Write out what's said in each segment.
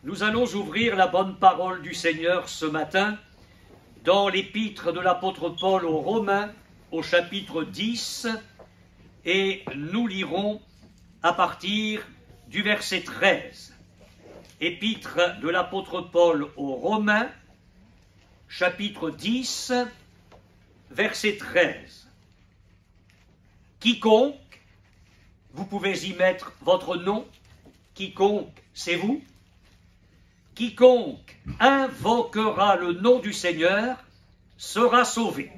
Nous allons ouvrir la bonne parole du Seigneur ce matin dans l'épître de l'apôtre Paul aux Romains, au chapitre 10, et nous lirons à partir du verset 13. Épître de l'apôtre Paul aux Romains, chapitre 10, verset 13. Quiconque, vous pouvez y mettre votre nom, quiconque, c'est vous. Quiconque invoquera le nom du Seigneur sera sauvé.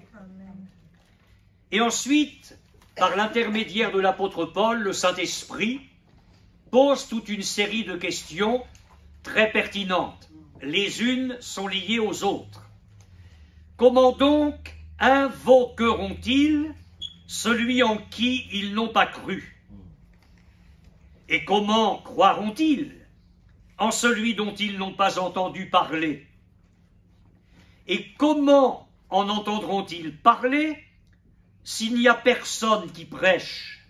Et ensuite, par l'intermédiaire de l'apôtre Paul, le Saint-Esprit pose toute une série de questions très pertinentes. Les unes sont liées aux autres. Comment donc invoqueront-ils celui en qui ils n'ont pas cru? Et comment croiront-ils en celui dont ils n'ont pas entendu parler? Et comment en entendront-ils parler s'il n'y a personne qui prêche?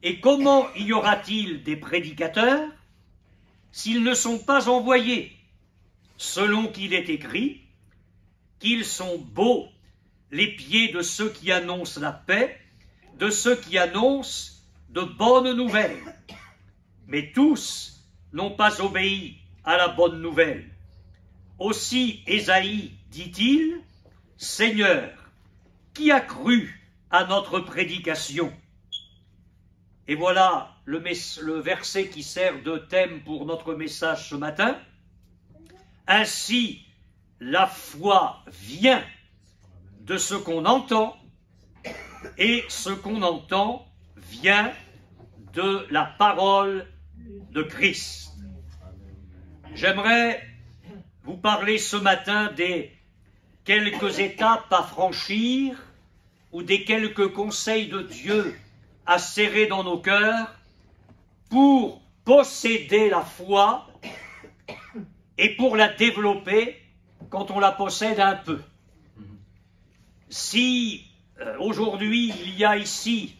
Et comment y aura-t-il des prédicateurs s'ils ne sont pas envoyés? Selon qu'il est écrit, qu'ils sont beaux les pieds de ceux qui annoncent la paix, de ceux qui annoncent de bonnes nouvelles. Mais tous n'ont pas obéi à la bonne nouvelle. Aussi Ésaïe dit-il, « Seigneur, qui a cru à notre prédication ?» Et voilà le verset qui sert de thème pour notre message ce matin. « Ainsi, la foi vient de ce qu'on entend, et ce qu'on entend vient de la parole de Christ. » J'aimerais vous parler ce matin des quelques étapes à franchir ou des quelques conseils de Dieu à serrer dans nos cœurs pour posséder la foi et pour la développer quand on la possède un peu. Si aujourd'hui il y a ici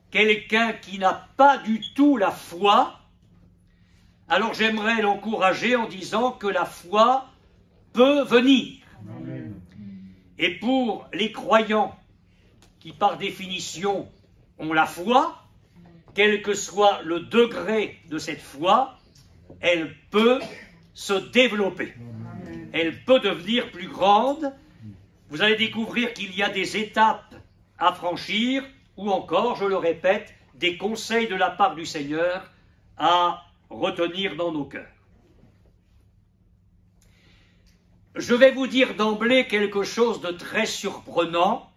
quelqu'un qui n'a pas du tout la foi, alors j'aimerais l'encourager en disant que la foi peut venir. Amen. Et pour les croyants qui par définition ont la foi, quel que soit le degré de cette foi, elle peut se développer. Amen. Elle peut devenir plus grande. Vous allez découvrir qu'il y a des étapes à franchir, ou encore, je le répète, des conseils de la part du Seigneur à retenir dans nos cœurs. Je vais vous dire d'emblée quelque chose de très surprenant.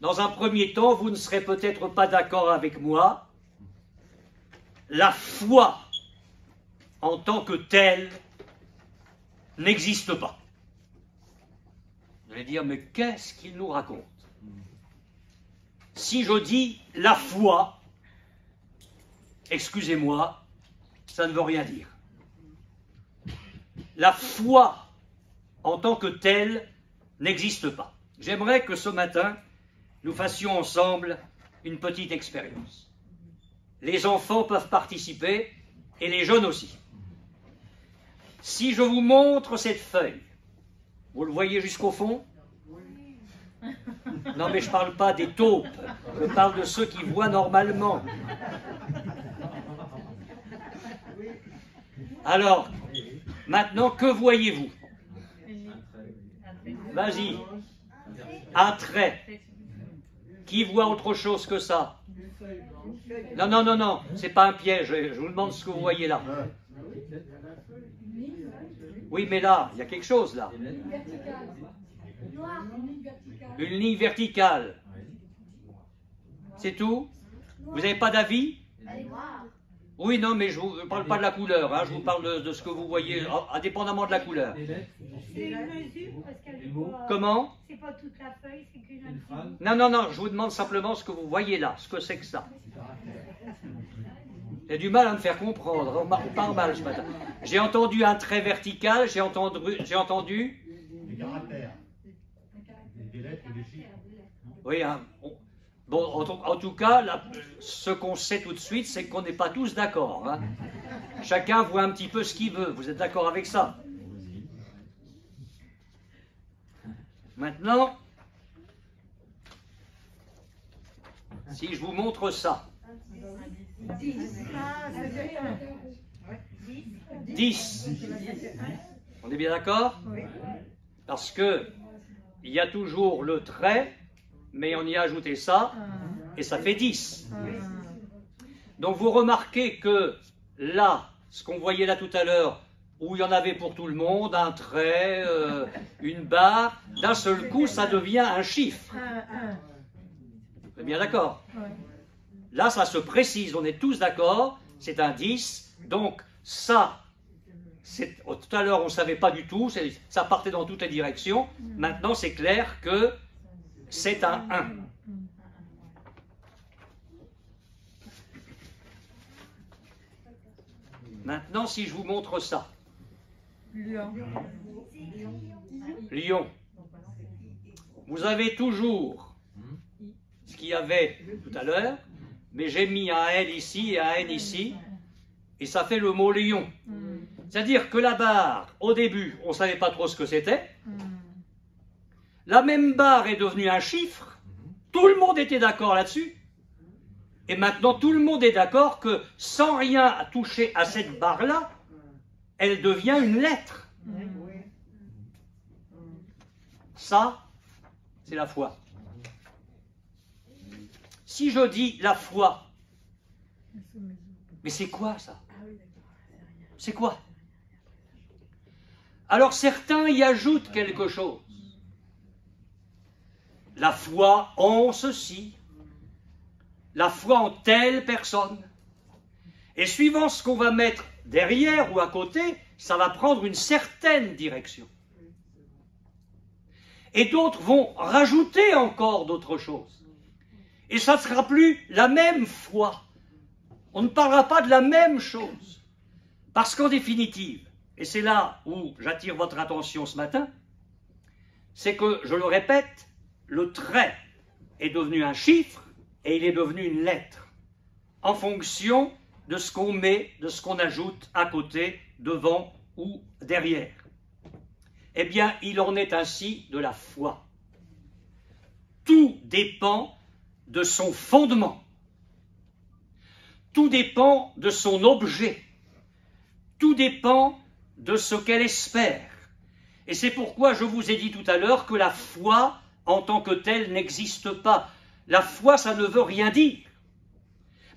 Dans un premier temps, vous ne serez peut-être pas d'accord avec moi. La foi, en tant que telle, n'existe pas. Vous allez dire, mais qu'est-ce qu'il nous raconte? Si je dis la foi, excusez-moi, ça ne veut rien dire. La foi, en tant que telle, n'existe pas. J'aimerais que ce matin, nous fassions ensemble une petite expérience. Les enfants peuvent participer, et les jeunes aussi. Si je vous montre cette feuille, vous le voyez jusqu'au fond? Non, mais je ne parle pas des taupes, je parle de ceux qui voient normalement. Alors, maintenant, que voyez-vous? Vas-y. Un trait. Qui voit autre chose que ça? Non, non, non, non, c'est pas un piège, je vous demande ce que vous voyez là. Oui, mais là, il y a quelque chose là. Une ligne verticale. C'est tout? Vous n'avez pas d'avis? Oui, non, mais je ne parle pas de la couleur, hein, je vous parle de ce que vous voyez, indépendamment de la couleur. C'est une mesure parce qu'elle est pas... Comment? C'est pas toute la feuille, c'est qu'une feuille. Non, non, non, je vous demande simplement ce que vous voyez là, ce que c'est que ça. J'ai du mal à me faire comprendre, on parle mal ce matin. J'ai entendu un trait vertical, j'ai entendu... Des caractères. Des lettres et des chiffres. Oui, hein, bon, en tout cas, là, ce qu'on sait tout de suite, c'est qu'on n'est pas tous d'accord. Hein. Chacun voit un petit peu ce qu'il veut. Vous êtes d'accord avec ça? Maintenant, si je vous montre ça. 10. On est bien d'accord? Parce que il y a toujours le trait, mais on y a ajouté ça, et ça fait 10. Donc vous remarquez que là, ce qu'on voyait là tout à l'heure, où il y en avait pour tout le monde, un trait, une barre, d'un seul coup, ça devient un chiffre. Vous êtes bien d'accord? Là, ça se précise, on est tous d'accord, c'est un 10, donc ça, tout à l'heure, on ne savait pas du tout, ça partait dans toutes les directions, maintenant, c'est clair que c'est un 1. Maintenant, si je vous montre ça. Lion. Vous avez toujours ce qu'il y avait tout à l'heure, mais j'ai mis un L ici et un N ici, et ça fait le mot lion. C'est-à-dire que la barre, au début, on ne savait pas trop ce que c'était. La même barre est devenue un chiffre. Tout le monde était d'accord là-dessus. Et maintenant, tout le monde est d'accord que sans rien toucher à cette barre-là, elle devient une lettre. Ça, c'est la foi. Si je dis la foi, mais c'est quoi ça? C'est quoi? Alors certains y ajoutent quelque chose. La foi en ceci, la foi en telle personne. Et suivant ce qu'on va mettre derrière ou à côté, ça va prendre une certaine direction. Et d'autres vont rajouter encore d'autres choses. Et ça ne sera plus la même foi. On ne parlera pas de la même chose. Parce qu'en définitive, et c'est là où j'attire votre attention ce matin, c'est que, je le répète, le trait est devenu un chiffre et il est devenu une lettre, en fonction de ce qu'on met, de ce qu'on ajoute à côté, devant ou derrière. Eh bien, il en est ainsi de la foi. Tout dépend de son fondement. Tout dépend de son objet. Tout dépend de ce qu'elle espère. Et c'est pourquoi je vous ai dit tout à l'heure que la foi, en tant que telle, n'existe pas. La foi, ça ne veut rien dire.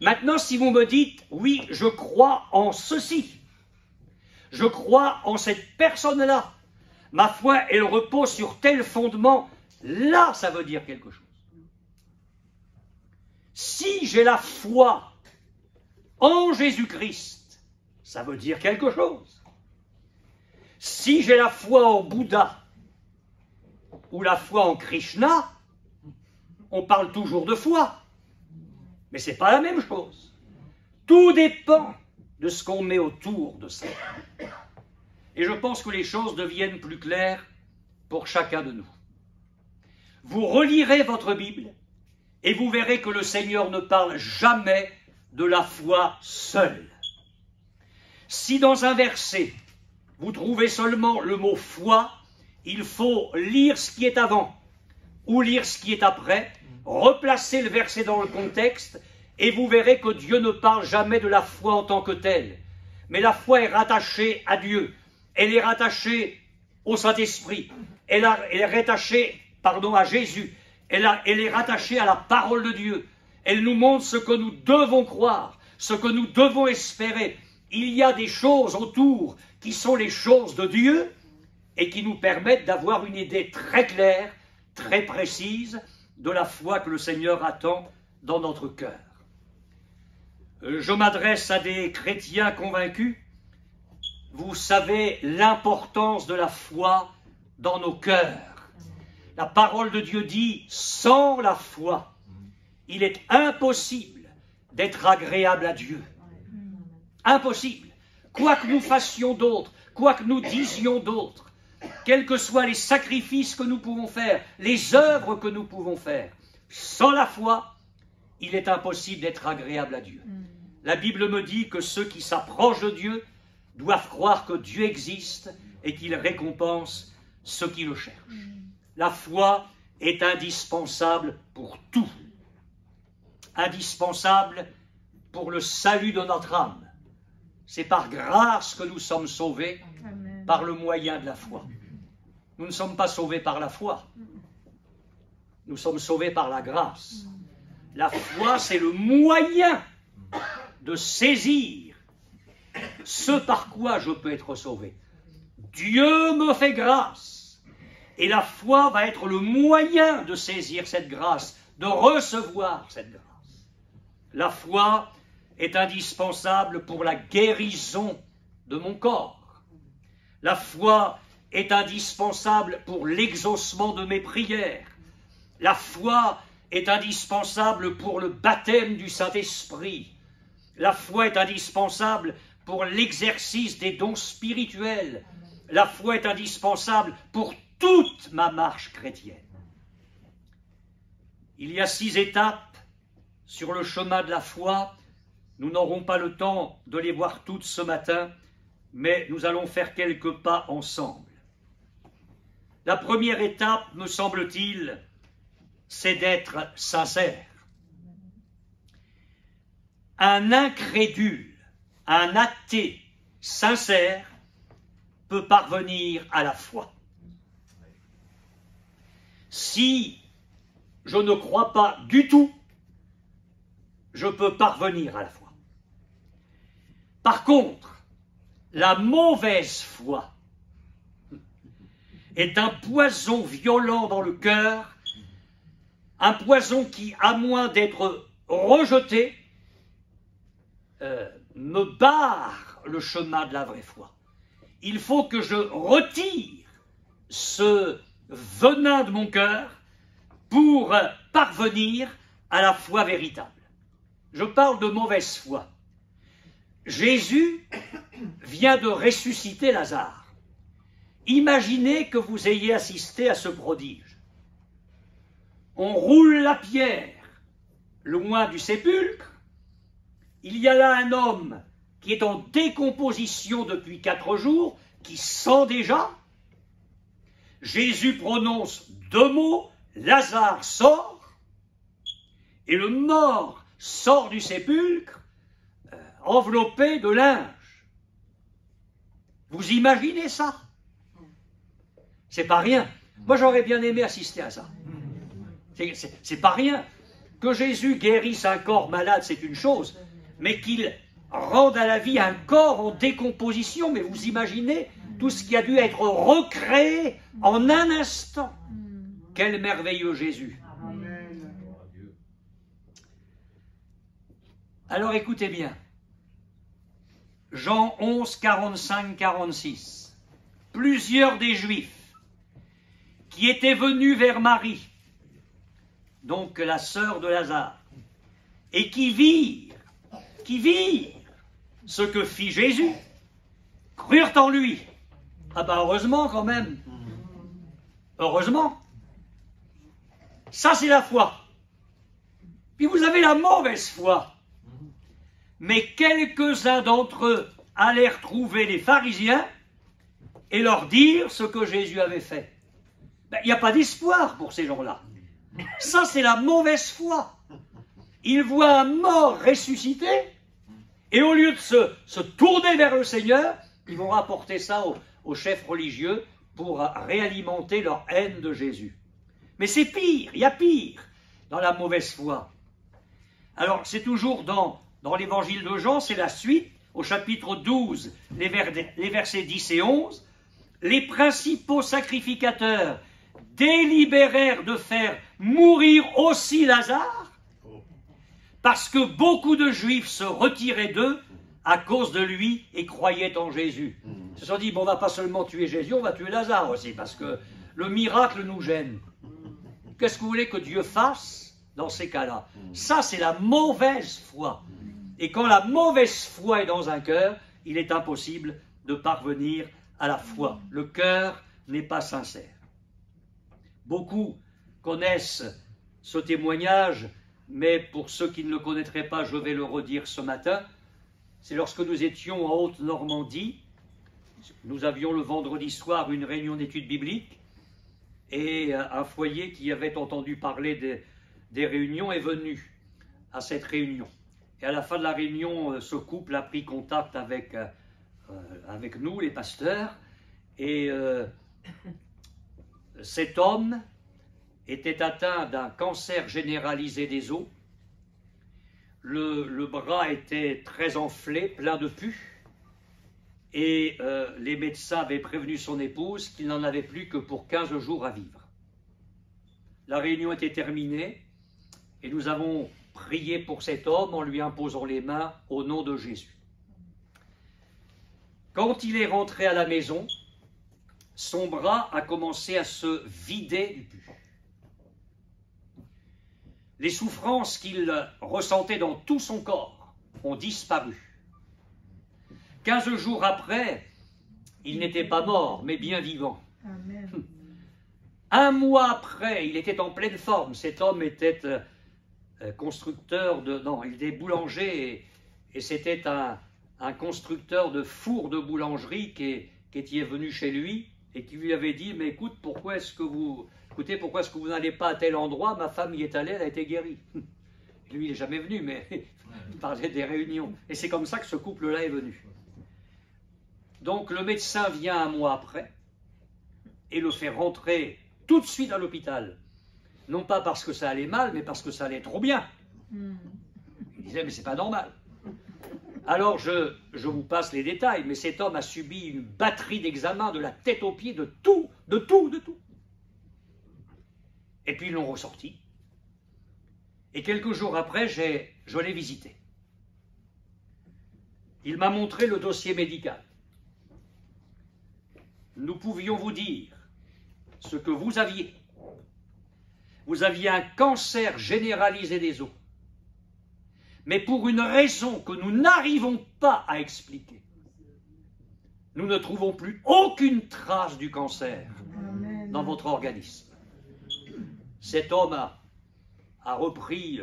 Maintenant, si vous me dites, oui, je crois en ceci, je crois en cette personne-là, ma foi, elle repose sur tel fondement, là, ça veut dire quelque chose. Si j'ai la foi en Jésus-Christ, ça veut dire quelque chose. Si j'ai la foi en Bouddha ou la foi en Krishna, on parle toujours de foi. Mais ce n'est pas la même chose. Tout dépend de ce qu'on met autour de ça. Et je pense que les choses deviennent plus claires pour chacun de nous. Vous relirez votre Bible et vous verrez que le Seigneur ne parle jamais de la foi seule. Si dans un verset, vous trouvez seulement le mot foi, il faut lire ce qui est avant ou lire ce qui est après, replacer le verset dans le contexte et vous verrez que Dieu ne parle jamais de la foi en tant que telle. Mais la foi est rattachée à Dieu. Elle est rattachée au Saint-Esprit. Elle est rattachée, à Jésus. Elle est rattachée à la parole de Dieu. Elle nous montre ce que nous devons croire, ce que nous devons espérer. Il y a des choses autour qui sont les choses de Dieu et qui nous permettent d'avoir une idée très claire, très précise de la foi que le Seigneur attend dans notre cœur. Je m'adresse à des chrétiens convaincus. Vous savez l'importance de la foi dans nos cœurs. La parole de Dieu dit, sans la foi, il est impossible d'être agréable à Dieu. Impossible. Quoi que nous fassions d'autre, quoi que nous disions d'autre, quels que soient les sacrifices que nous pouvons faire, les œuvres que nous pouvons faire, sans la foi, il est impossible d'être agréable à Dieu. La Bible me dit que ceux qui s'approchent de Dieu doivent croire que Dieu existe et qu'il récompense ceux qui le cherchent. La foi est indispensable pour tout. Indispensable pour le salut de notre âme. C'est par grâce que nous sommes sauvés, Amen. par le moyen de la foi. Nous ne sommes pas sauvés par la foi. Nous sommes sauvés par la grâce. La foi, c'est le moyen de saisir ce par quoi je peux être sauvé. Dieu me fait grâce. Et la foi va être le moyen de saisir cette grâce, de recevoir cette grâce. La foi est indispensable pour la guérison de mon corps. La foi est indispensable pour l'exaucement de mes prières. La foi est indispensable pour le baptême du Saint-Esprit. La foi est indispensable pour l'exercice des dons spirituels. La foi est indispensable pour toute ma marche chrétienne. Il y a 6 étapes sur le chemin de la foi. Nous n'aurons pas le temps de les voir toutes ce matin, mais nous allons faire quelques pas ensemble. La première étape, me semble-t-il, c'est d'être sincère. Un incrédule, un athée sincère peut parvenir à la foi. Si je ne crois pas du tout, je peux parvenir à la foi. Par contre, la mauvaise foi est un poison violent dans le cœur, un poison qui, à moins d'être rejeté, me barre le chemin de la vraie foi. Il faut que je retire ce venin de mon cœur pour parvenir à la foi véritable. Je parle de mauvaise foi. Jésus vient de ressusciter Lazare. Imaginez que vous ayez assisté à ce prodige. On roule la pierre loin du sépulcre. Il y a là un homme qui est en décomposition depuis 4 jours, qui sent déjà. Jésus prononce 2 mots, Lazare sort, et le mort sort du sépulcre enveloppé de linge. Vous imaginez ça? C'est pas rien. Moi, j'aurais bien aimé assister à ça. C'est pas rien. Que Jésus guérisse un corps malade, c'est une chose, mais qu'il rende à la vie un corps en décomposition, mais vous imaginez tout ce qui a dû être recréé en un instant. Quel merveilleux Jésus. Amen. Alors écoutez bien. Jean 11, 45, 46. Plusieurs des Juifs qui étaient venus vers Marie, donc la sœur de Lazare, et qui virent ce que fit Jésus, crurent en lui. Ah ben heureusement quand même. Heureusement. Ça c'est la foi. Puis vous avez la mauvaise foi. Mais quelques-uns d'entre eux allèrent trouver les pharisiens et leur dire ce que Jésus avait fait. Ben, il n'y a pas d'espoir pour ces gens-là. Ça c'est la mauvaise foi. Ils voient un mort ressuscité, et au lieu de se tourner vers le Seigneur, ils vont rapporter ça aux chefs religieux pour réalimenter leur haine de Jésus. Mais c'est pire, il y a pire dans la mauvaise foi. Alors c'est toujours dans l'évangile de Jean, c'est la suite, au chapitre 12, les versets 10 et 11, les principaux sacrificateurs délibérèrent de faire mourir aussi Lazare, parce que beaucoup de Juifs se retiraient d'eux à cause de lui et croyaient en Jésus. Ils se sont dit, bon, on ne va pas seulement tuer Jésus, on va tuer Lazare aussi, parce que le miracle nous gêne. Qu'est-ce que vous voulez que Dieu fasse dans ces cas-là? Ça, c'est la mauvaise foi. Et quand la mauvaise foi est dans un cœur, il est impossible de parvenir à la foi. Le cœur n'est pas sincère. Beaucoup connaissent ce témoignage mais pour ceux qui ne le connaîtraient pas, je vais le redire ce matin. C'est lorsque nous étions en Haute-Normandie, nous avions le vendredi soir une réunion d'études bibliques, et un foyer qui avait entendu parler des réunions est venu à cette réunion. Et à la fin de la réunion, ce couple a pris contact avec nous, les pasteurs, et cet homme était atteint d'un cancer généralisé des os. Le bras était très enflé, plein de pus, et les médecins avaient prévenu son épouse qu'il n'en avait plus que pour 15 jours à vivre. La réunion était terminée, et nous avons prié pour cet homme en lui imposant les mains au nom de Jésus. Quand il est rentré à la maison, son bras a commencé à se vider du pus. Les souffrances qu'il ressentait dans tout son corps ont disparu. 15 jours après, il n'était pas mort, mais bien vivant. Amen. 1 mois après, il était en pleine forme. Cet homme était constructeur de... Non, il était boulanger et c'était un constructeur de fours de boulangerie qui est venu chez lui et qui lui avait dit « Mais écoute, pourquoi est-ce que vous n'allez pas à tel endroit? Ma femme y est allée, elle a été guérie. » Lui, il n'est jamais venu, mais il parlait des réunions. Et c'est comme ça que ce couple-là est venu. Donc le médecin vient 1 mois après et le fait rentrer tout de suite à l'hôpital. Non pas parce que ça allait mal, mais parce que ça allait trop bien. Il disait, mais c'est pas normal. Alors je vous passe les détails, mais cet homme a subi une batterie d'examens de la tête aux pieds, de tout. Et puis ils l'ont ressorti. Et quelques jours après, je l'ai visité. Il m'a montré le dossier médical. Nous pouvions vous dire ce que vous aviez. Vous aviez un cancer généralisé des os. Mais pour une raison que nous n'arrivons pas à expliquer, nous ne trouvons plus aucune trace du cancer dans votre organisme. Cet homme a repris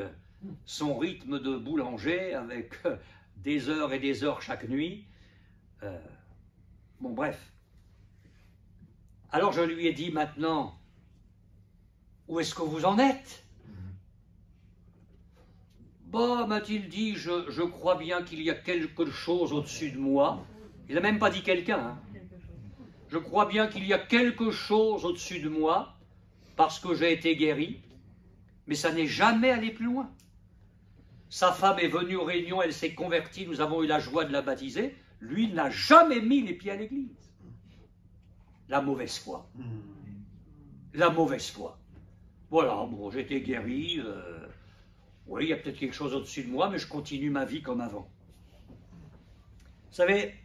son rythme de boulanger avec des heures et des heures chaque nuit. Bon, bref. Alors je lui ai dit maintenant, où est-ce que vous en êtes? Bah, m'a-t-il dit, je crois bien qu'il y a quelque chose au-dessus de moi. Il n'a même pas dit quelqu'un. Hein. Je crois bien qu'il y a quelque chose au-dessus de moi, parce que j'ai été guéri, mais ça n'est jamais allé plus loin. Sa femme est venue aux réunions, elle s'est convertie, nous avons eu la joie de la baptiser. Lui, il n'a jamais mis les pieds à l'église. La mauvaise foi. La mauvaise foi. Voilà, bon, j'ai été guéri. Oui, il y a peut-être quelque chose au-dessus de moi, mais je continue ma vie comme avant. Vous savez,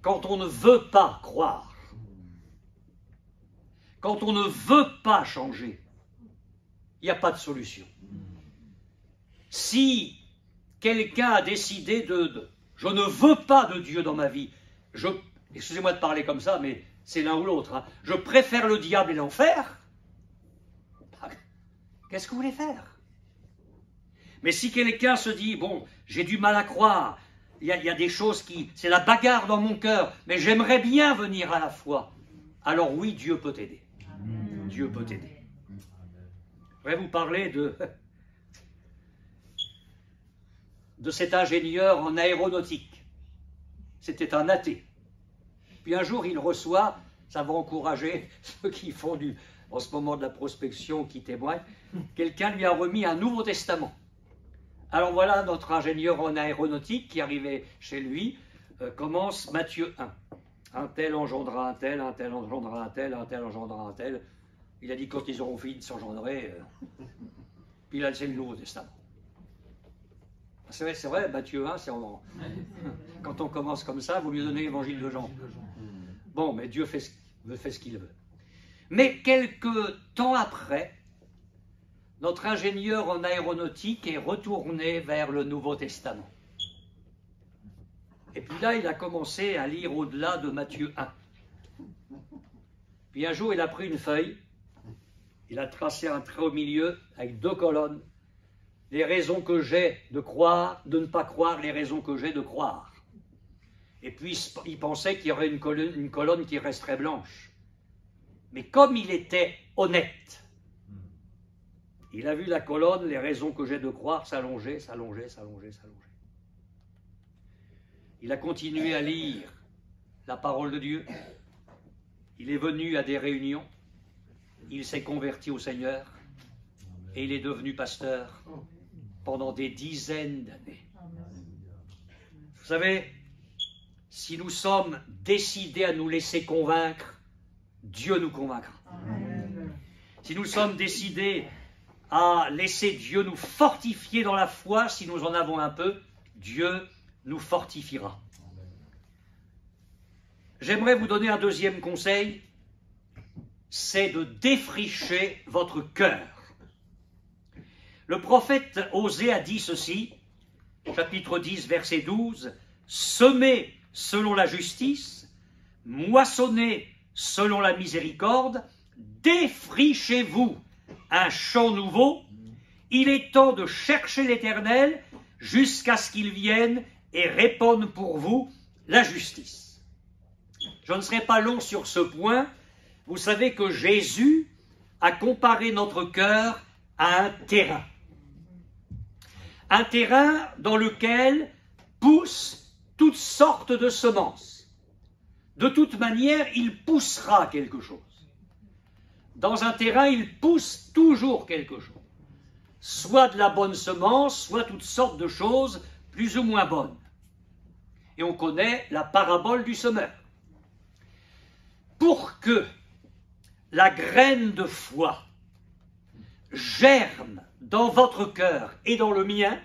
quand on ne veut pas croire, quand on ne veut pas changer, il n'y a pas de solution. Si quelqu'un a décidé je ne veux pas de Dieu dans ma vie, excusez-moi de parler comme ça, mais c'est l'un ou l'autre, hein, je préfère le diable et l'enfer, qu'est-ce que vous voulez faire? Mais si quelqu'un se dit, bon, j'ai du mal à croire, il y a des choses c'est la bagarre dans mon cœur, mais j'aimerais bien venir à la foi, alors oui, Dieu peut t'aider. Dieu peut t'aider. Je voudrais vous parler de cet ingénieur en aéronautique. C'était un athée. Puis un jour, il reçoit, ça va encourager ceux qui font en ce moment de la prospection, qui témoignent, quelqu'un lui a remis un Nouveau Testament. Alors voilà notre ingénieur en aéronautique qui arrivait chez lui, commence Matthieu 1. Un tel engendra un tel, un tel engendra un tel, un tel engendra un tel. Il a dit quand ils auront fini de s'engendrer, puis là c'est le Nouveau Testament. C'est vrai, Matthieu 1, quand on commence comme ça, il vaut mieux donner l'évangile de Jean. Bon, mais Dieu fait ce qu'il veut. Mais quelques temps après, notre ingénieur en aéronautique est retourné vers le Nouveau Testament. Et puis là, il a commencé à lire au-delà de Matthieu 1. Puis un jour, il a pris une feuille, il a tracé un trait au milieu avec 2 colonnes, les raisons que j'ai de croire, de ne pas croire les raisons que j'ai de croire. Et puis il pensait qu'il y aurait une colonne qui resterait blanche. Mais comme il était honnête, il a vu la colonne, les raisons que j'ai de croire, s'allonger, s'allonger, s'allonger, s'allonger. Il a continué à lire la parole de Dieu. Il est venu à des réunions. Il s'est converti au Seigneur. Et il est devenu pasteur pendant des dizaines d'années. Vous savez, si nous sommes décidés à nous laisser convaincre, Dieu nous convaincra. Si nous sommes décidés à laisser Dieu nous fortifier dans la foi, si nous en avons un peu, Dieu nous fortifiera. J'aimerais vous donner un deuxième conseil, c'est de défricher votre cœur. Le prophète Osée a dit ceci, chapitre 10, verset 12, « Semez selon la justice, moissonnez selon la miséricorde, défrichez-vous un champ nouveau, il est temps de chercher l'Éternel jusqu'à ce qu'il vienne et répande pour vous la justice. » Je ne serai pas long sur ce point. Vous savez que Jésus a comparé notre cœur à un terrain. Un terrain dans lequel poussent toutes sortes de semences. De toute manière, il poussera quelque chose. Dans un terrain, il pousse toujours quelque chose. Soit de la bonne semence, soit toutes sortes de choses plus ou moins bonnes. Et on connaît la parabole du semeur. Pour que la graine de foi germe dans votre cœur et dans le mien,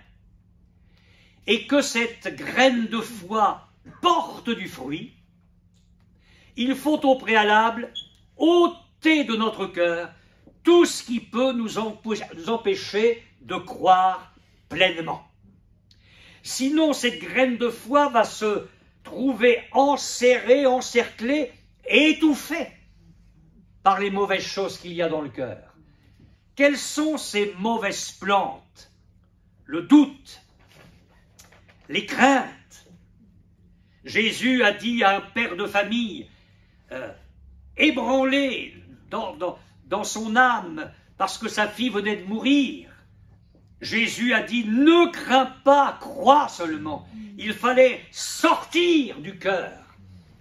et que cette graine de foi porte du fruit, il faut au préalable ôter de notre cœur tout ce qui peut nous empêcher de croire pleinement. Sinon, cette graine de foi va se trouver enserrée, encerclée et étouffée par les mauvaises choses qu'il y a dans le cœur. Quelles sont ces mauvaises plantes? Le doute, les craintes. Jésus a dit à un père de famille, ébranlé dans son âme parce que sa fille venait de mourir, Jésus a dit, ne crains pas, crois seulement. Il fallait sortir du cœur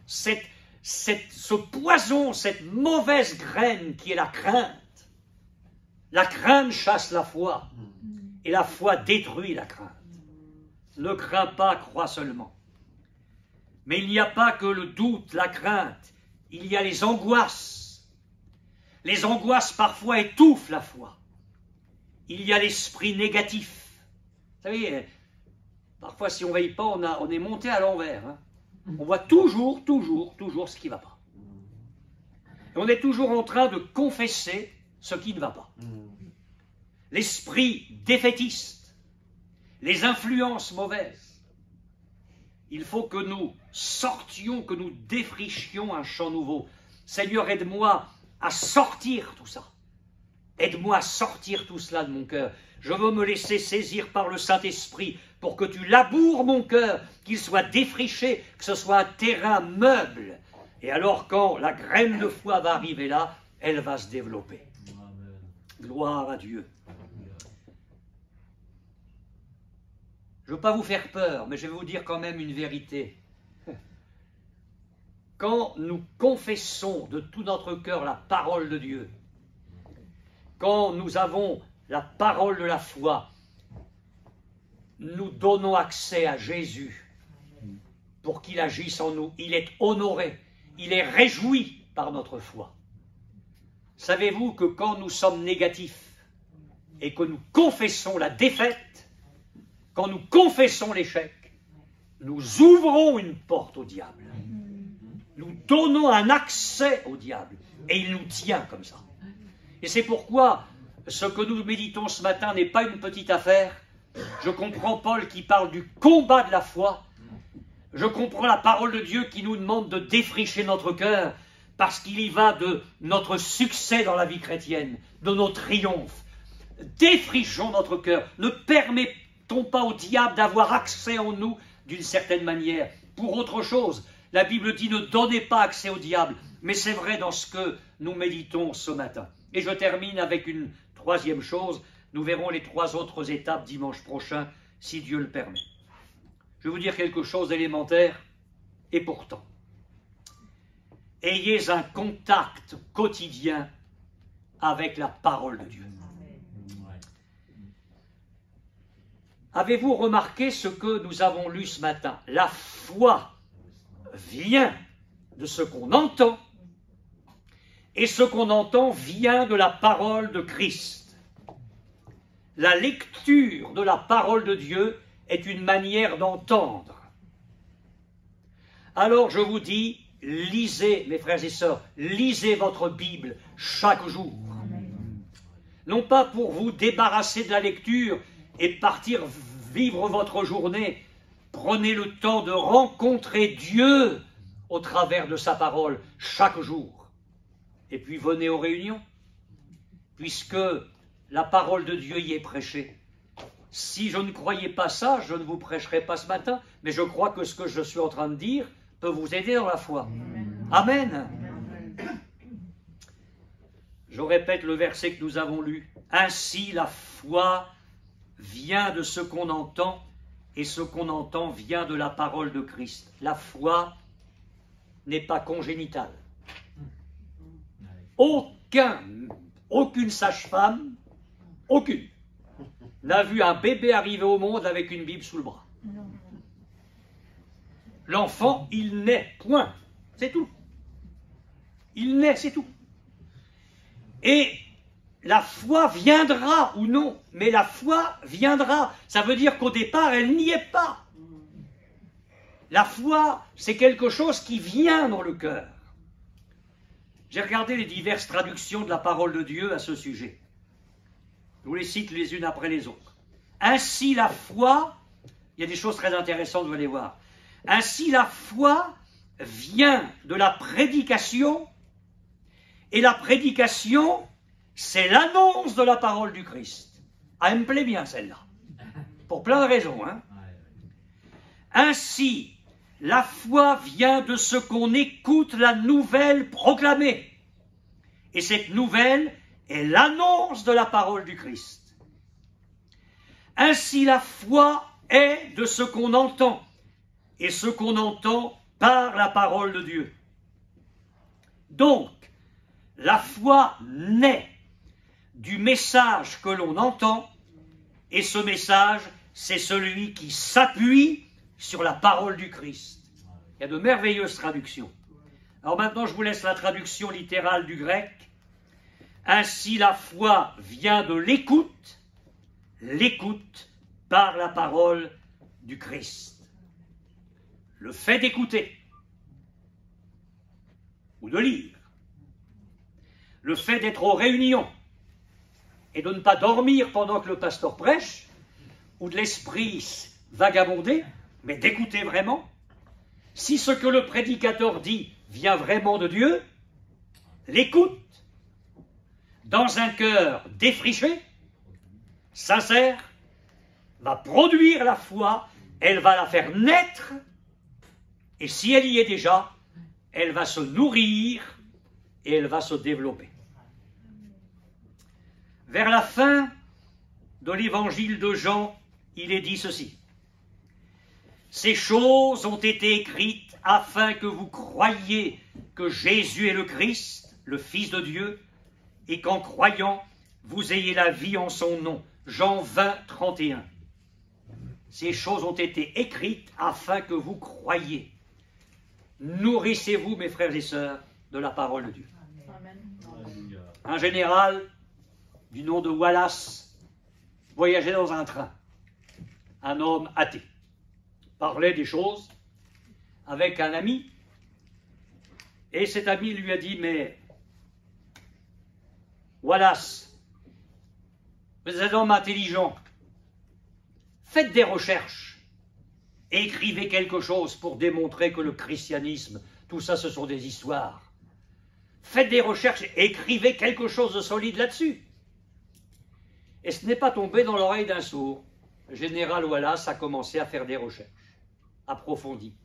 ce poison, cette mauvaise graine qui est la crainte. La crainte chasse la foi, et la foi détruit la crainte. Ne crains pas, crois seulement. Mais il n'y a pas que le doute, la crainte, il y a les angoisses. Les angoisses parfois étouffent la foi. Il y a l'esprit négatif. Vous savez, parfois si on ne veille pas, on est monté à l'envers. Hein. On voit toujours ce qui ne va pas. Et on est toujours en train de confesser ce qui ne va pas. L'esprit défaitiste, les influences mauvaises. Il faut que nous sortions, que nous défrichions un champ nouveau. Seigneur, aide-moi à sortir tout ça. Aide-moi à sortir tout cela de mon cœur. Je veux me laisser saisir par le Saint-Esprit pour que tu laboures mon cœur, qu'il soit défriché, que ce soit un terrain meuble. Et alors quand la graine de foi va arriver là, elle va se développer. Amen. Gloire à Dieu. Je ne veux pas vous faire peur, mais je vais vous dire quand même une vérité. Quand nous confessons de tout notre cœur la parole de Dieu, quand nous avons la parole de la foi, nous donnons accès à Jésus pour qu'il agisse en nous. Il est honoré, il est réjoui par notre foi. Savez-vous que quand nous sommes négatifs et que nous confessons la défaite, quand nous confessons l'échec, nous ouvrons une porte au diable. Nous donnons un accès au diable et il nous tient comme ça. Et c'est pourquoi ce que nous méditons ce matin n'est pas une petite affaire. Je comprends Paul qui parle du combat de la foi. Je comprends la parole de Dieu qui nous demande de défricher notre cœur parce qu'il y va de notre succès dans la vie chrétienne, de nos triomphes. défrichons notre cœur. Ne permettons pas au diable d'avoir accès en nous d'une certaine manière. Pour autre chose, la Bible dit ne donnez pas accès au diable. Mais c'est vrai dans ce que nous méditons ce matin. Et je termine avec une troisième chose. Nous verrons les 3 autres étapes dimanche prochain, si Dieu le permet. Je vais vous dire quelque chose d'élémentaire, et pourtant. Ayez un contact quotidien avec la parole de Dieu. Avez-vous remarqué ce que nous avons lu ce matin? La foi vient de ce qu'on entend, et ce qu'on entend vient de la parole de Christ. La lecture de la parole de Dieu est une manière d'entendre. Alors je vous dis, lisez, mes frères et sœurs, lisez votre Bible chaque jour. Non pas pour vous débarrasser de la lecture et partir vivre votre journée. Prenez le temps de rencontrer Dieu au travers de sa parole chaque jour. Et puis venez aux réunions, puisque la parole de Dieu y est prêchée. Si je ne croyais pas ça, je ne vous prêcherais pas ce matin, mais je crois que ce que je suis en train de dire peut vous aider dans la foi. Amen. Je répète le verset que nous avons lu. Ainsi la foi vient de ce qu'on entend, et ce qu'on entend vient de la parole de Christ. La foi n'est pas congénitale. Aucune sage-femme, aucune, n'a vu un bébé arriver au monde avec une Bible sous le bras. L'enfant, il naît, point. C'est tout. Il naît, c'est tout. Et la foi viendra ou non, mais la foi viendra. Ça veut dire qu'au départ, elle n'y est pas. La foi, c'est quelque chose qui vient dans le cœur. J'ai regardé les diverses traductions de la parole de Dieu à ce sujet. Je vous les cite les unes après les autres. Ainsi la foi, il y a des choses très intéressantes, vous allez voir. Ainsi la foi vient de la prédication, et la prédication, c'est l'annonce de la parole du Christ. Ah, elle me plaît bien celle-là, pour plein de raisons. Hein. Ainsi, la foi vient de ce qu'on écoute la nouvelle proclamée. Et cette nouvelle est l'annonce de la parole du Christ. Ainsi, la foi est de ce qu'on entend, et ce qu'on entend par la parole de Dieu. Donc, la foi naît du message que l'on entend, et ce message, c'est celui qui s'appuie sur la parole du Christ. Il y a de merveilleuses traductions. Alors maintenant, je vous laisse la traduction littérale du grec. Ainsi, la foi vient de l'écoute par la parole du Christ. Le fait d'écouter ou de lire, le fait d'être aux réunions et de ne pas dormir pendant que le pasteur prêche, ou de l'esprit vagabonder, mais d'écouter vraiment. Si ce que le prédicateur dit vient vraiment de Dieu, l'écoute, dans un cœur défriché, sincère, va produire la foi, elle va la faire naître, et si elle y est déjà, elle va se nourrir et elle va se développer. Vers la fin de l'évangile de Jean, il est dit ceci. Ces choses ont été écrites afin que vous croyiez que Jésus est le Christ, le Fils de Dieu, et qu'en croyant, vous ayez la vie en son nom. Jean 20, 31. Ces choses ont été écrites afin que vous croyiez. Nourrissez-vous, mes frères et sœurs, de la parole de Dieu. Amen. Un général du nom de Wallace voyageait dans un train. Un homme athée parlait des choses avec un ami, et cet ami lui a dit, mais Wallace, vous êtes un homme intelligent, faites des recherches, et écrivez quelque chose pour démontrer que le christianisme, tout ça ce sont des histoires. Faites des recherches et écrivez quelque chose de solide là-dessus. Et ce n'est pas tombé dans l'oreille d'un sourd. Le général Wallace a commencé à faire des recherches approfondies.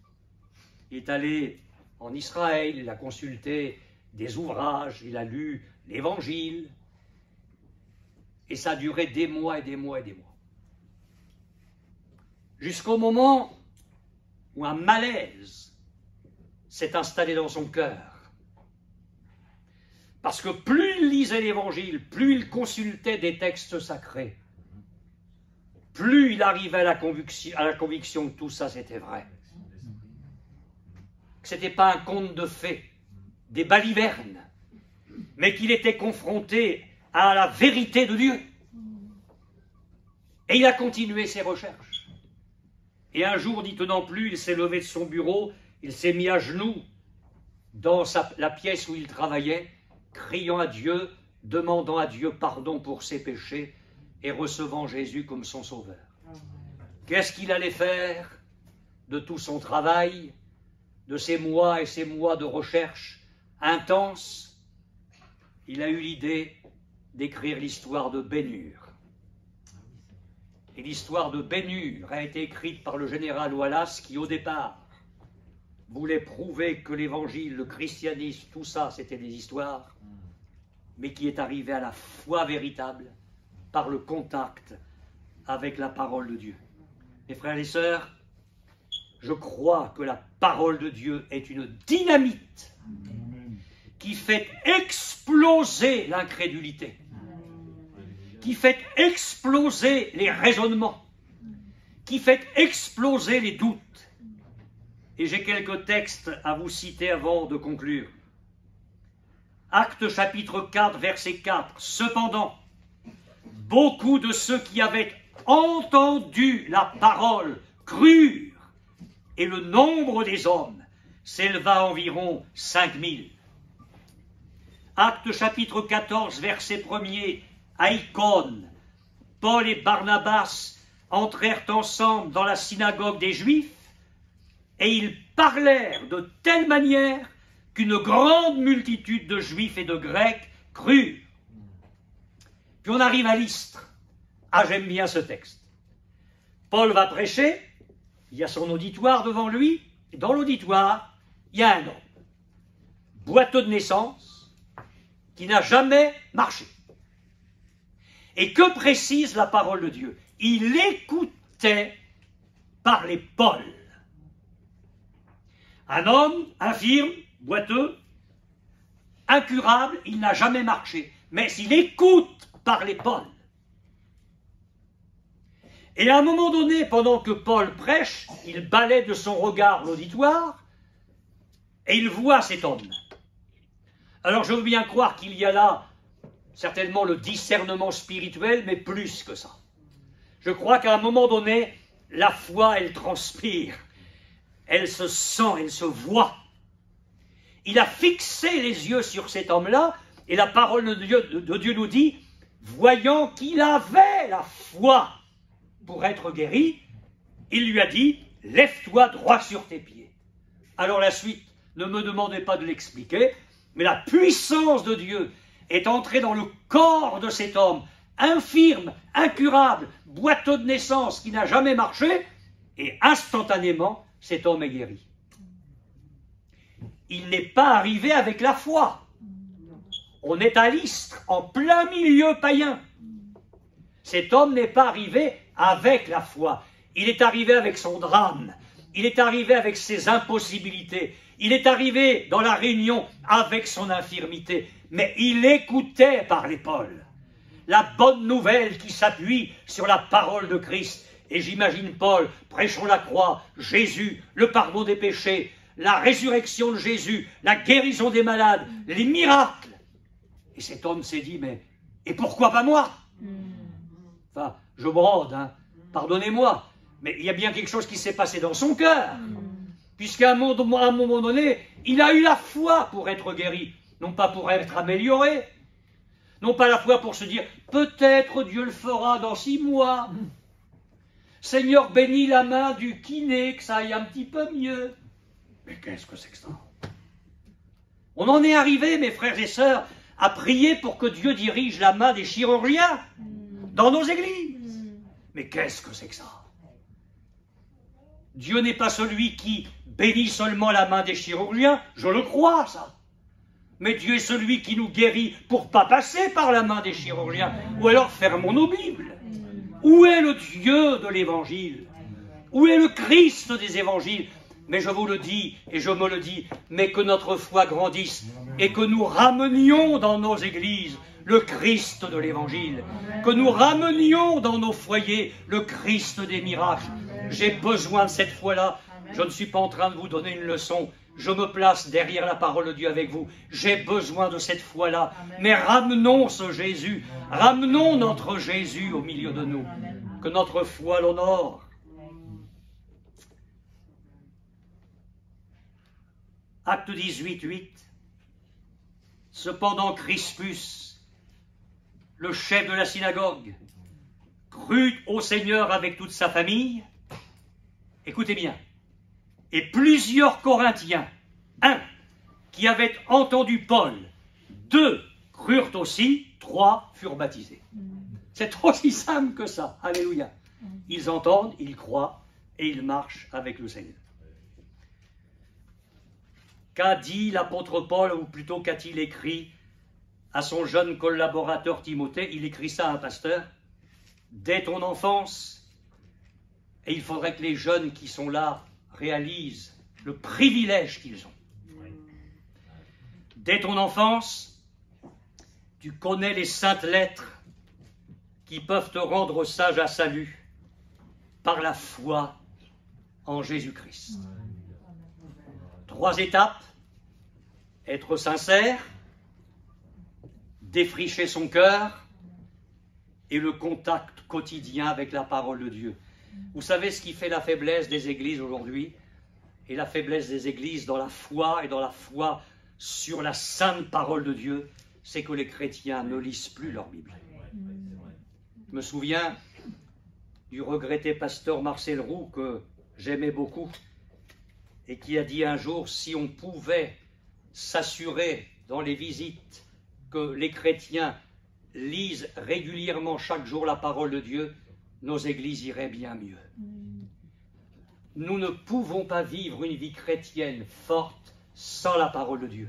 Il est allé en Israël, il a consulté des ouvrages, il a lu l'Évangile, et ça a duré des mois et des mois et des mois. Jusqu'au moment où un malaise s'est installé dans son cœur. Parce que plus il lisait l'Évangile, plus il consultait des textes sacrés, plus il arrivait à la conviction que tout ça c'était vrai. Que ce n'était pas un conte de fées, des balivernes, mais qu'il était confronté à la vérité de Dieu. Et il a continué ses recherches. Et un jour, n'y tenant plus, il s'est levé de son bureau, il s'est mis à genoux dans la pièce où il travaillait, criant à Dieu, demandant à Dieu pardon pour ses péchés et recevant Jésus comme son sauveur. Qu'est-ce qu'il allait faire de tout son travail, de ces mois et ces mois de recherche intense? Il a eu l'idée d'écrire l'histoire de Ben-Hur. Et l'histoire de Ben-Hur a été écrite par le général Wallace qui, au départ, voulait prouver que l'évangile, le christianisme, tout ça, c'était des histoires, mais qui est arrivé à la foi véritable par le contact avec la parole de Dieu. Mes frères et sœurs, je crois que la parole de Dieu est une dynamite qui fait exploser l'incrédulité, qui fait exploser les raisonnements, qui fait exploser les doutes. Et j'ai quelques textes à vous citer avant de conclure. Actes chapitre 4, verset 4. Cependant, beaucoup de ceux qui avaient entendu la parole crurent, et le nombre des hommes s'éleva à environ 5000. Actes chapitre 14, verset 1er. À Icône, Paul et Barnabas entrèrent ensemble dans la synagogue des Juifs et ils parlèrent de telle manière qu'une grande multitude de Juifs et de Grecs crurent. Puis on arrive à Lystre. Ah, j'aime bien ce texte. Paul va prêcher, il y a son auditoire devant lui, et dans l'auditoire, il y a un homme, boiteux de naissance, qui n'a jamais marché. Et que précise la parole de Dieu? Il écoutait parler Paul. Un homme infirme, boiteux, incurable, il n'a jamais marché. Mais il écoute parler Paul. Et à un moment donné, pendant que Paul prêche, il balaie de son regard l'auditoire et il voit cet homme. Alors je veux bien croire qu'il y a là certainement le discernement spirituel, mais plus que ça. Je crois qu'à un moment donné, la foi, elle transpire, elle se sent, elle se voit. Il a fixé les yeux sur cet homme-là, et la parole de Dieu nous dit, voyant qu'il avait la foi pour être guéri, il lui a dit, lève-toi droit sur tes pieds. Alors la suite, ne me demandez pas de l'expliquer, mais la puissance de Dieu est entré dans le corps de cet homme, infirme, incurable, boiteux de naissance, qui n'a jamais marché, et instantanément, cet homme est guéri. Il n'est pas arrivé avec la foi. On est à Lystre, en plein milieu païen. Cet homme n'est pas arrivé avec la foi. Il est arrivé avec son drame. Il est arrivé avec ses impossibilités. Il est arrivé dans la réunion avec son infirmité. Mais il écoutait parler Paul. La bonne nouvelle qui s'appuie sur la parole de Christ. Et j'imagine Paul prêchant la croix, Jésus, le pardon des péchés, la résurrection de Jésus, la guérison des malades, les miracles. Et cet homme s'est dit, mais et pourquoi pas moi? Enfin, je brode, hein, pardonnez-moi, mais il y a bien quelque chose qui s'est passé dans son cœur. Puisqu'à un moment donné, il a eu la foi pour être guéri. Non pas pour être amélioré, non pas la foi pour se dire « peut-être Dieu le fera dans 6 mois ». Seigneur, bénis la main du kiné, que ça aille un petit peu mieux. Mais qu'est-ce que c'est que ça? On en est arrivé, mes frères et sœurs, à prier pour que Dieu dirige la main des chirurgiens dans nos églises. Mais qu'est-ce que c'est que ça? Dieu n'est pas celui qui bénit seulement la main des chirurgiens, je le crois, ça. Mais Dieu est celui qui nous guérit pour pas passer par la main des chirurgiens. Ou alors fermons nos Bibles. Où est le Dieu de l'Évangile? Où est le Christ des Évangiles? Mais je vous le dis, et je me le dis, mais que notre foi grandisse et que nous ramenions dans nos églises le Christ de l'Évangile, que nous ramenions dans nos foyers le Christ des miracles. J'ai besoin de cette foi-là. Je ne suis pas en train de vous donner une leçon. Je me place derrière la parole de Dieu avec vous. J'ai besoin de cette foi-là. Mais ramenons ce Jésus, ramenons notre Jésus au milieu de nous. Que notre foi l'honore. Acte 18, 8. Cependant Crispus, le chef de la synagogue, crut au Seigneur avec toute sa famille. Écoutez bien. Et plusieurs Corinthiens, 1, qui avaient entendu Paul, 2, crurent aussi, 3, furent baptisés. C'est aussi simple que ça. Alléluia. Ils entendent, ils croient et ils marchent avec le Seigneur. Qu'a dit l'apôtre Paul, ou plutôt qu'a-t-il écrit à son jeune collaborateur Timothée? Il écrit ça à un pasteur. Dès ton enfance, et il faudrait que les jeunes qui sont là réalisent le privilège qu'ils ont. Dès ton enfance, tu connais les saintes lettres qui peuvent te rendre sage à salut par la foi en Jésus-Christ. 3 étapes: être sincère, défricher son cœur et le contact quotidien avec la parole de Dieu. Vous savez ce qui fait la faiblesse des églises aujourd'hui, et la faiblesse des églises dans la foi et dans la foi sur la sainte parole de Dieu, c'est que les chrétiens ne lisent plus leur Bible. Je me souviens du regretté pasteur Marcel Roux, que j'aimais beaucoup, et qui a dit un jour: si on pouvait s'assurer dans les visites que les chrétiens lisent régulièrement chaque jour la parole de Dieu, nos églises iraient bien mieux. Nous ne pouvons pas vivre une vie chrétienne forte sans la parole de Dieu.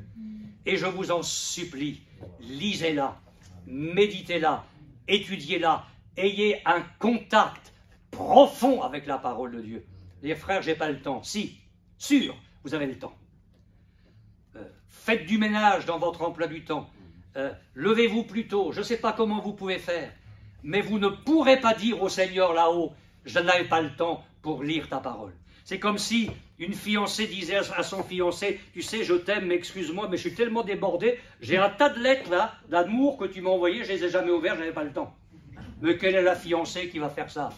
Et je vous en supplie, lisez-la, méditez-la, étudiez-la, ayez un contact profond avec la parole de Dieu. Les frères, j'ai pas le temps. Si, sûr, vous avez le temps. Faites du ménage dans votre emploi du temps. Levez-vous plus tôt. Je ne sais pas comment vous pouvez faire. Mais vous ne pourrez pas dire au Seigneur là-haut: je n'avais pas le temps pour lire ta parole. C'est comme si une fiancée disait à son fiancé: tu sais, je t'aime, mais excuse-moi, mais je suis tellement débordé, j'ai un tas de lettres là, d'amour que tu m'as envoyées, je ne les ai jamais ouvertes, je n'avais pas le temps. Mais quelle est la fiancée qui va faire ça?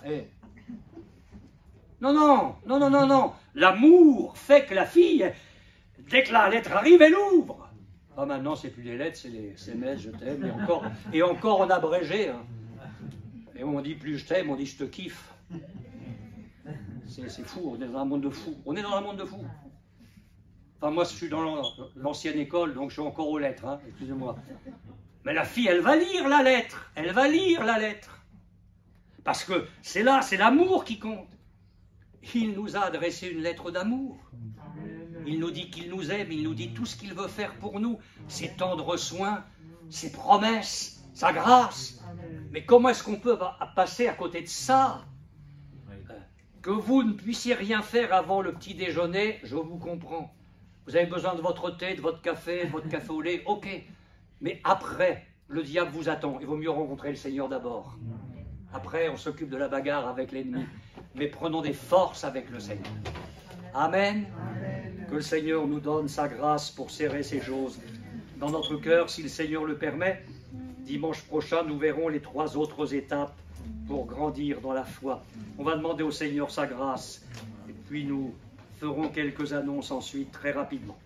Non, non, non, non, non, non. L'amour fait que la fille, dès que la lettre arrive, elle ouvre. Ah, maintenant, c'est plus les lettres, c'est les SMS, je t'aime, et encore en abrégé. Hein. Et on dit plus je t'aime, on dit je te kiffe. C'est fou, on est dans un monde de fous. On est dans un monde de fous. Enfin, moi, je suis dans l'ancienne école, donc je suis encore aux lettres, hein, excusez-moi. Mais la fille, elle va lire la lettre. Elle va lire la lettre. Parce que c'est là, c'est l'amour qui compte. Il nous a adressé une lettre d'amour. Il nous dit qu'il nous aime, il nous dit tout ce qu'il veut faire pour nous. Ses tendres soins, ses promesses, sa grâce. Mais comment est-ce qu'on peut passer à côté de ça? Que vous ne puissiez rien faire avant le petit déjeuner, je vous comprends. Vous avez besoin de votre thé, de votre café au lait, ok. Mais après, le diable vous attend. Il vaut mieux rencontrer le Seigneur d'abord. Après, on s'occupe de la bagarre avec l'ennemi. Mais prenons des forces avec le Seigneur. Amen. Amen. Que le Seigneur nous donne sa grâce pour serrer ces choses dans notre cœur, si le Seigneur le permet. Dimanche prochain, nous verrons les 3 autres étapes pour grandir dans la foi. On va demander au Seigneur sa grâce. Et puis nous ferons quelques annonces ensuite, très rapidement.